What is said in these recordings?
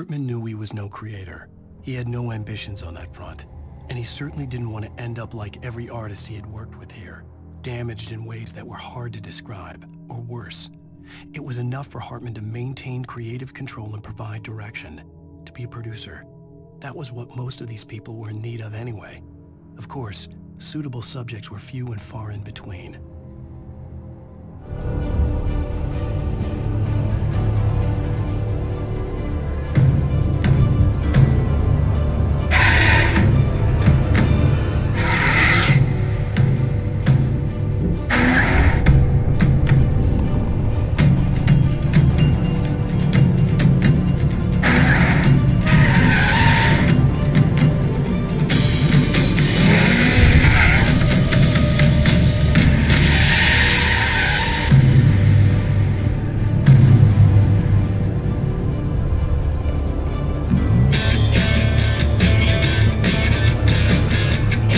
Hartman knew he was no creator. He had no ambitions on that front, and he certainly didn't want to end up like every artist he had worked with here, damaged in ways that were hard to describe, or worse. It was enough for Hartman to maintain creative control and provide direction, to be a producer. That was what most of these people were in need of anyway. Of course, suitable subjects were few and far in between.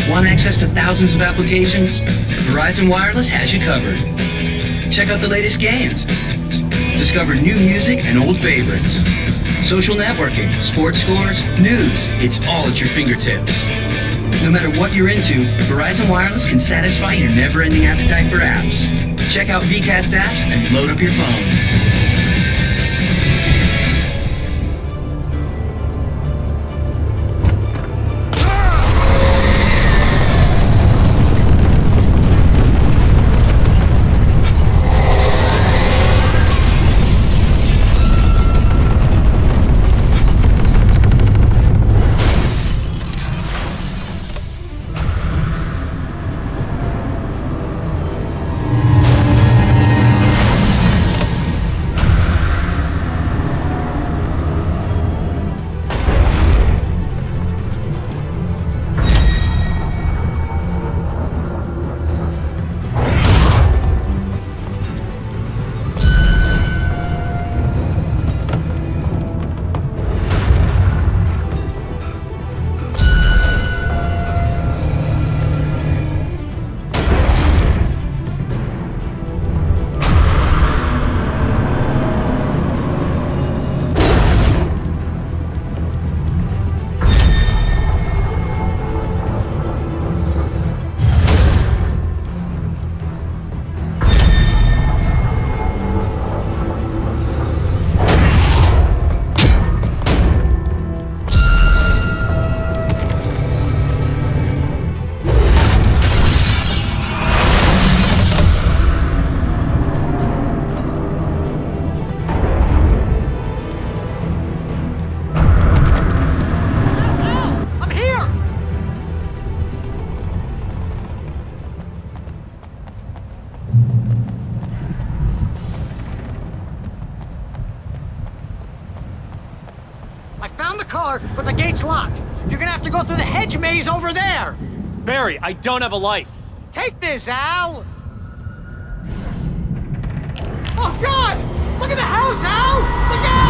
Want access to thousands of applications? Verizon Wireless has you covered. Check out the latest games. Discover new music and old favorites. Social networking, sports scores, news. It's all at your fingertips. No matter what you're into, Verizon Wireless can satisfy your never-ending appetite for apps. Check out VCast apps and load up your phone. But the gate's locked. You're gonna have to go through the hedge maze over there. Barry, I don't have a light. Take this, Al. Oh, God! Look at the house, Al! Look out!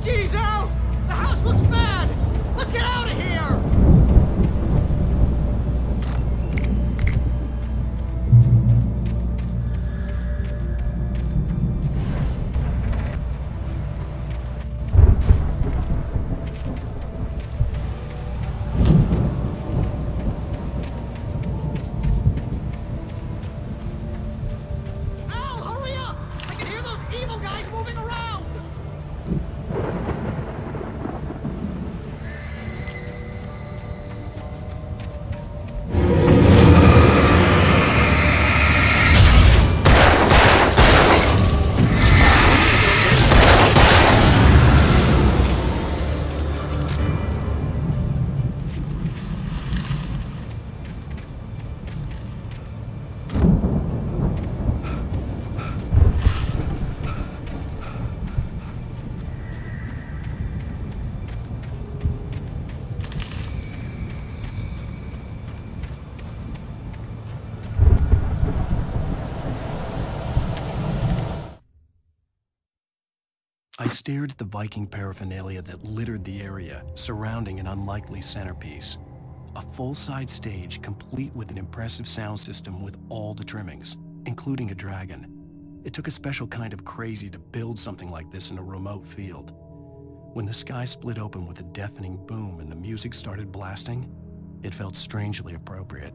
Jeez, Al! The house looks bad! Let's get out of here! Al, hurry up! I can hear those evil guys moving around! I stared at the Viking paraphernalia that littered the area, surrounding an unlikely centerpiece. A full-size stage complete with an impressive sound system with all the trimmings, including a dragon. It took a special kind of crazy to build something like this in a remote field. When the sky split open with a deafening boom and the music started blasting, it felt strangely appropriate.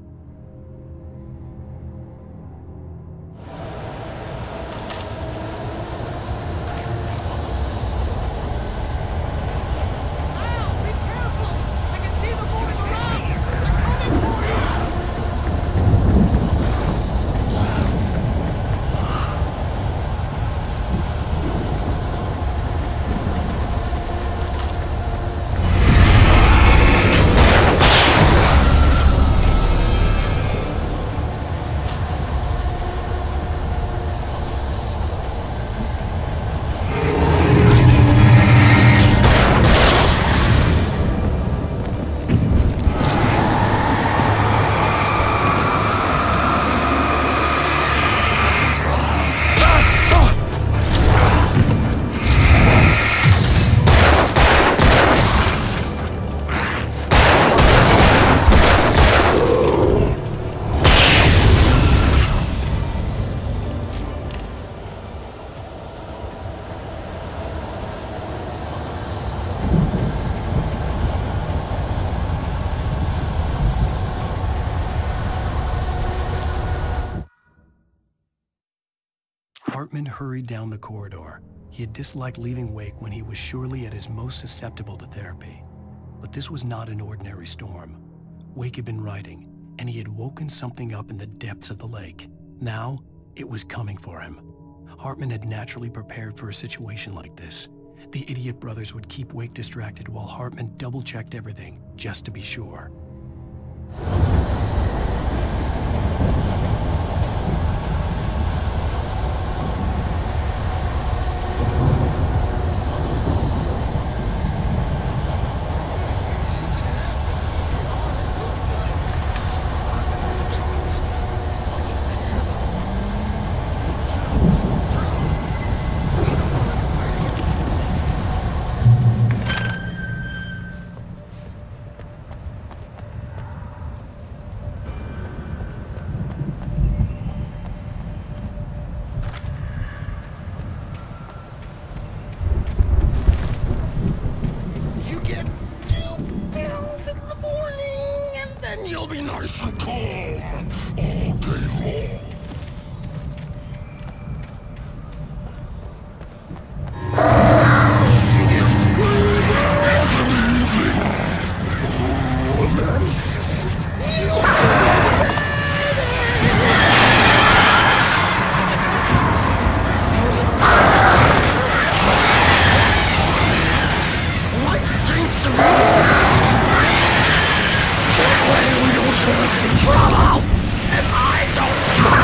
Al, be careful! I can see them moving around! They're coming for you! Hartman hurried down the corridor. He had disliked leaving Wake when he was surely at his most susceptible to therapy. But this was not an ordinary storm. Wake had been writing, and he had woken something up in the depths of the lake. Now, it was coming for him. Hartman had naturally prepared for a situation like this. The idiot brothers would keep Wake distracted while Hartman double-checked everything, just to be sure. You'll be nice and calm all day long. Light seems to be trouble, and I don't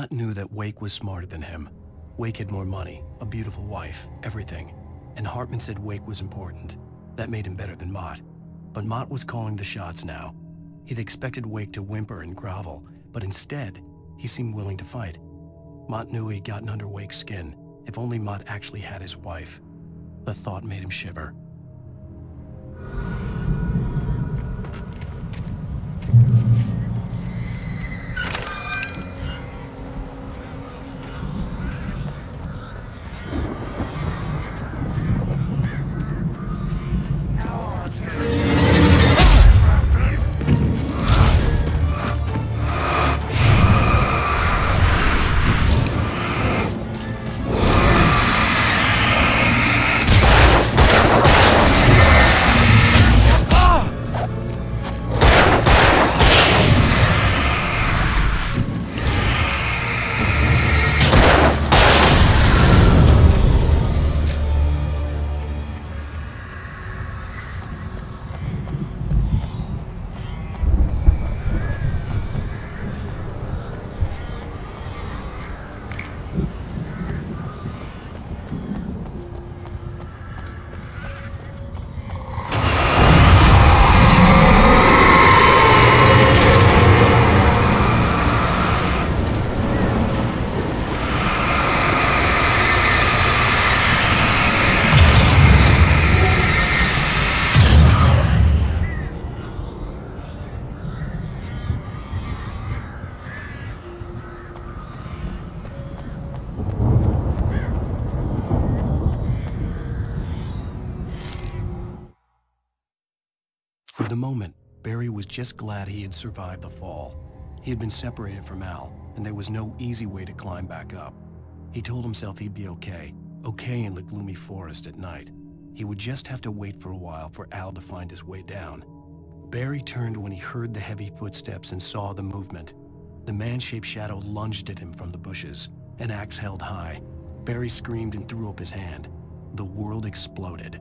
Mott knew that Wake was smarter than him. Wake had more money, a beautiful wife, everything. And Hartman said Wake was important. That made him better than Mott. But Mott was calling the shots now. He'd expected Wake to whimper and grovel, but instead, he seemed willing to fight. Mott knew he'd gotten under Wake's skin. If only Mott actually had his wife. The thought made him shiver. For the moment, Barry was just glad he had survived the fall. He had been separated from Al, and there was no easy way to climb back up. He told himself he'd be okay in the gloomy forest at night. He would just have to wait for a while for Al to find his way down. Barry turned when he heard the heavy footsteps and saw the movement. The man-shaped shadow lunged at him from the bushes, an axe held high. Barry screamed and threw up his hand. The world exploded.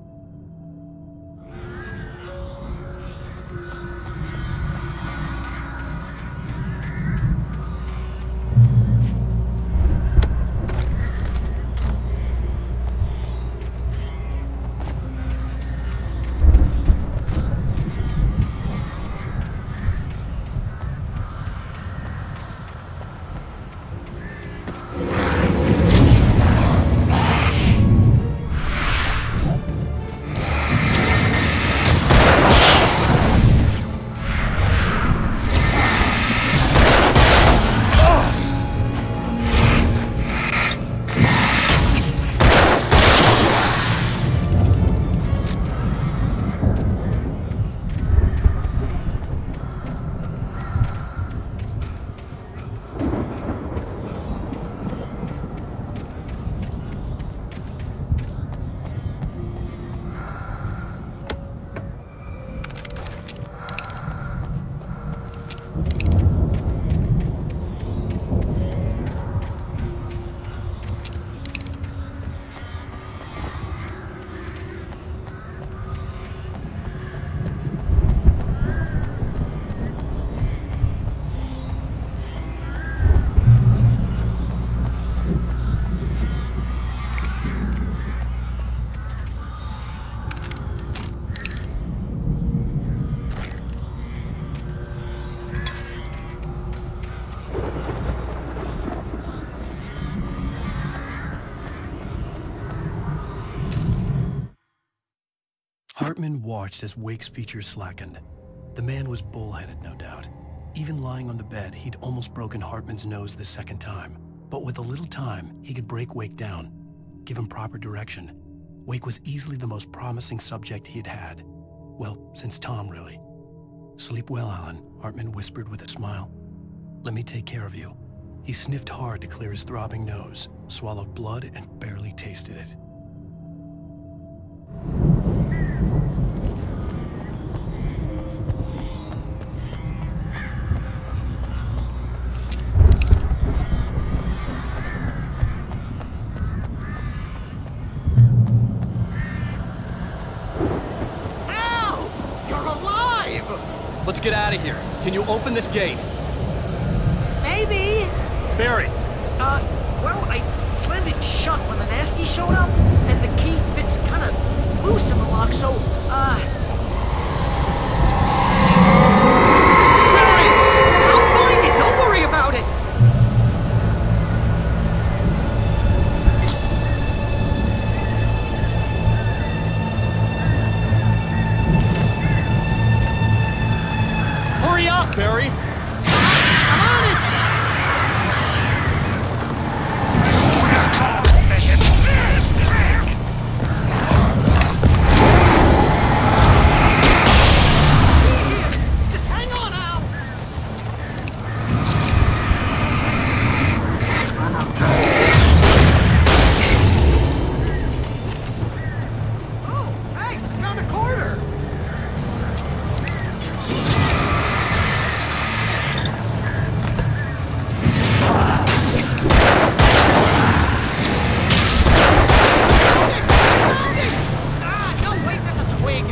Hartman watched as Wake's features slackened. The man was bullheaded, no doubt. Even lying on the bed, he'd almost broken Hartman's nose the second time. But with a little time, he could break Wake down, give him proper direction. Wake was easily the most promising subject he had had. Well, since Tom, really. "Sleep well, Alan," Hartman whispered with a smile. "Let me take care of you." He sniffed hard to clear his throbbing nose, swallowed blood, and barely tasted it. Let's get out of here. Can you open this gate? Maybe. Barry, Well, I slammed it shut when the nasty showed up, and the key fits kinda loose in the lock, so, Barry! I'll find it, don't worry about it! Hurry up, Barry! I'm on it! Just hang on, Al! Oh, hey, found a quarter! Ah, no, wait, that's a twig.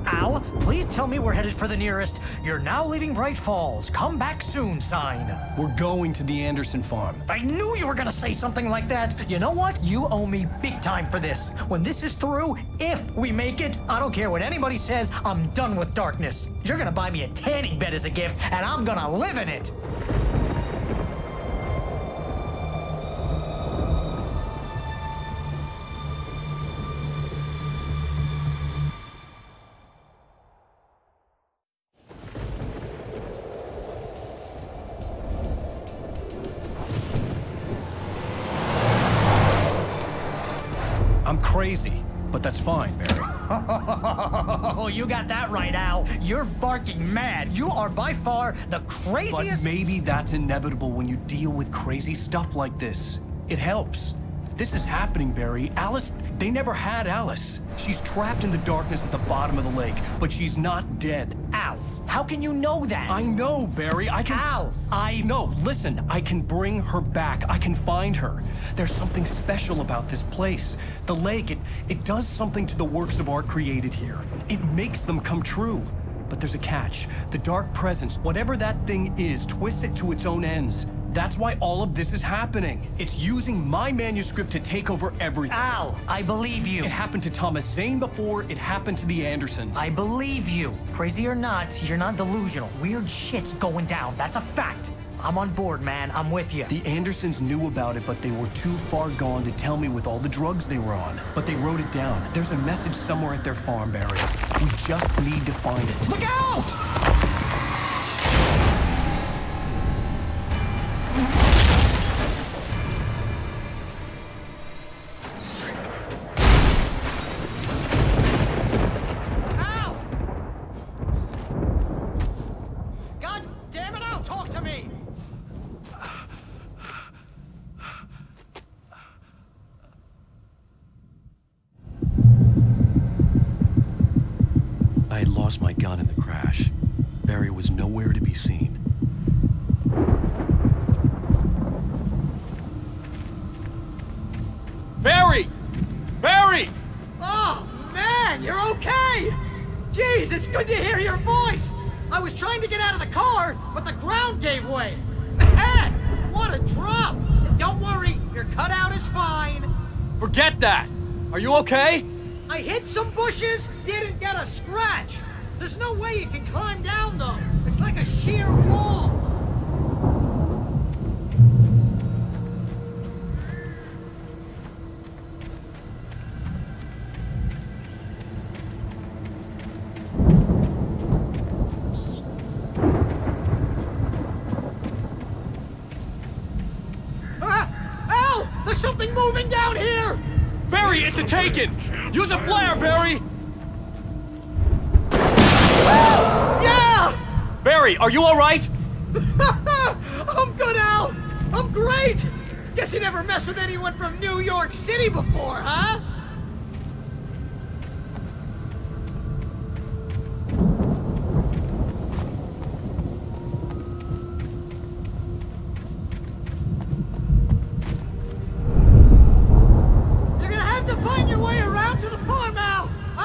Al, please tell me we're headed for the nearest "You're now leaving Bright Falls. Come back soon" sign. We're going to the Anderson farm. I knew you were gonna say something like that. You know what? You owe me big time for this. When this is through, if we make it, I don't care what anybody says, I'm done with darkness. You're gonna buy me a tanning bed as a gift, and I'm gonna live in it. I'm crazy, but that's fine, Barry. Oh, you got that right, Al. You're barking mad. You are by far the But craziest. maybe that's inevitable when you deal with crazy stuff like this. It helps. This is happening, Barry. Alice, they never had Alice. She's trapped in the darkness at the bottom of the lake, but she's not dead. Al, how can you know that? I know, Barry. I can... Al, No, listen. I can bring her back. I can find her. There's something special about this place. The lake, it does something to the works of art created here. It makes them come true. But there's a catch. The dark presence, whatever that thing is, twists it to its own ends. That's why all of this is happening. It's using my manuscript to take over everything. Al, I believe you. It happened to Thomas Zane before, it happened to the Andersons. I believe you. Crazy or not, you're not delusional. Weird shit's going down. That's a fact. I'm on board, man. I'm with you. The Andersons knew about it, but they were too far gone to tell me with all the drugs they were on. But they wrote it down. There's a message somewhere at their farm, Barry. We just need to find it. Look out! Al! God damn it, Al, talk to me! I had lost my gun in the crash. Barry was nowhere to be seen. Barry! Barry! Oh, man, you're okay! Jeez, it's good to hear your voice! I was trying to get out of the car, but the ground gave way. Man, what a drop! Don't worry, your cutout is fine. Forget that! Are you okay? I hit some bushes, didn't get a scratch. There's no way you can climb down, though. It's like a sheer wall. Al! There's something moving down here! Barry, it's a taken! Use a flare, Barry! Yeah! Barry, are you alright? I'm good, Al! I'm great! Guess you never messed with anyone from New York City before, huh?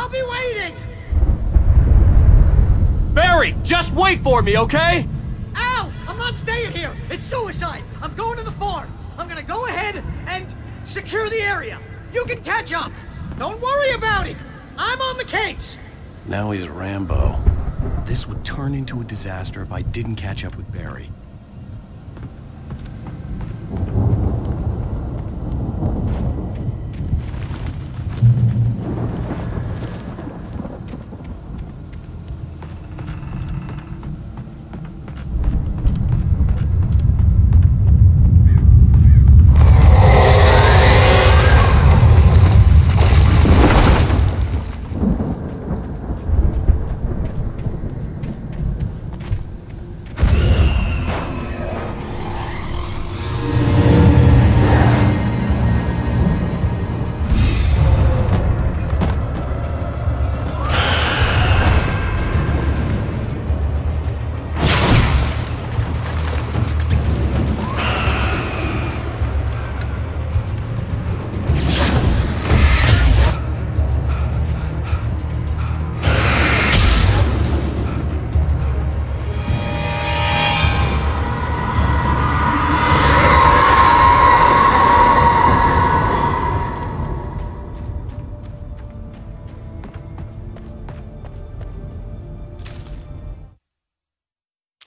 I'll be waiting! Barry, just wait for me, okay? Al! I'm not staying here! It's suicide! I'm going to the farm! I'm gonna go ahead and secure the area! You can catch up! Don't worry about it! I'm on the case! Now he's Rambo. This would turn into a disaster if I didn't catch up with Barry.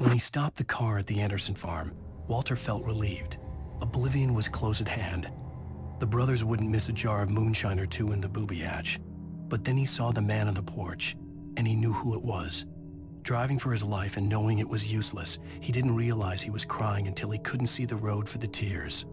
When he stopped the car at the Anderson farm, Walter felt relieved. Oblivion was close at hand. The brothers wouldn't miss a jar of moonshine or two in the booby hatch. But then he saw the man on the porch, and he knew who it was. Driving for his life and knowing it was useless, he didn't realize he was crying until he couldn't see the road for the tears.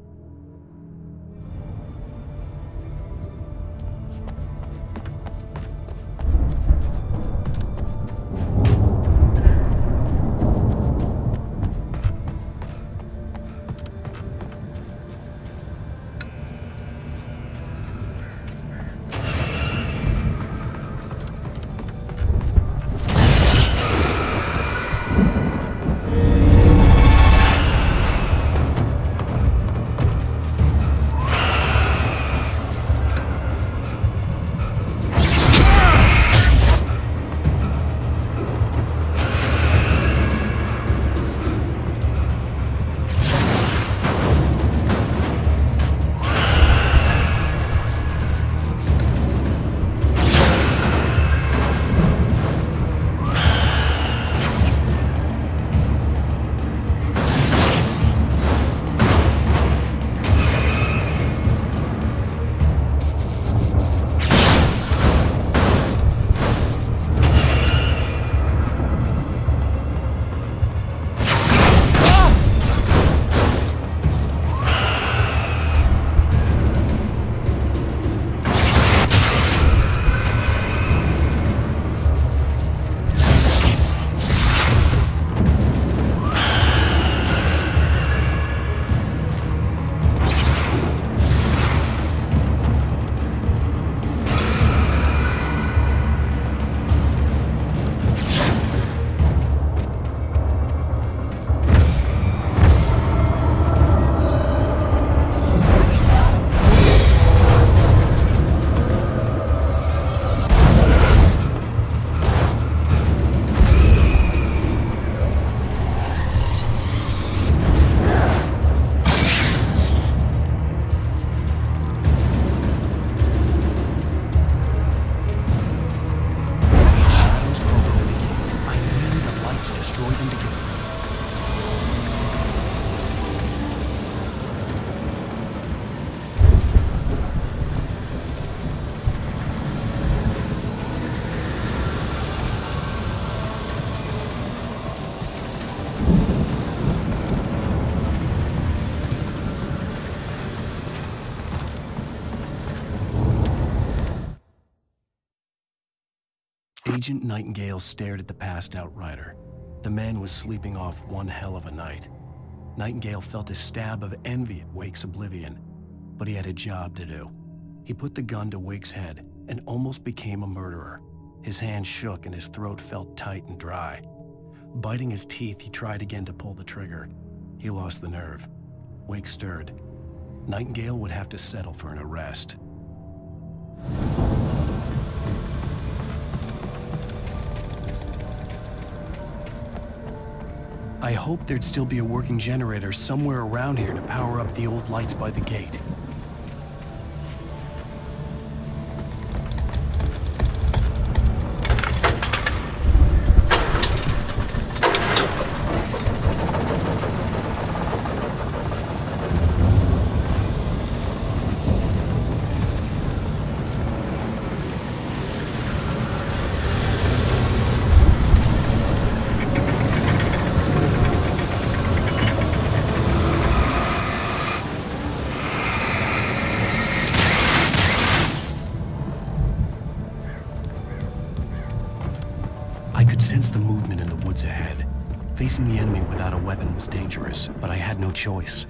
Agent Nightingale stared at the passed-out rider. The man was sleeping off one hell of a night. Nightingale felt a stab of envy at Wake's oblivion, but he had a job to do. He put the gun to Wake's head and almost became a murderer. His hand shook and his throat felt tight and dry. Biting his teeth, he tried again to pull the trigger. He lost the nerve. Wake stirred. Nightingale would have to settle for an arrest. I hoped there'd still be a working generator somewhere around here to power up the old lights by the gate. I could sense the movement in the woods ahead. Facing the enemy without a weapon was dangerous, but I had no choice.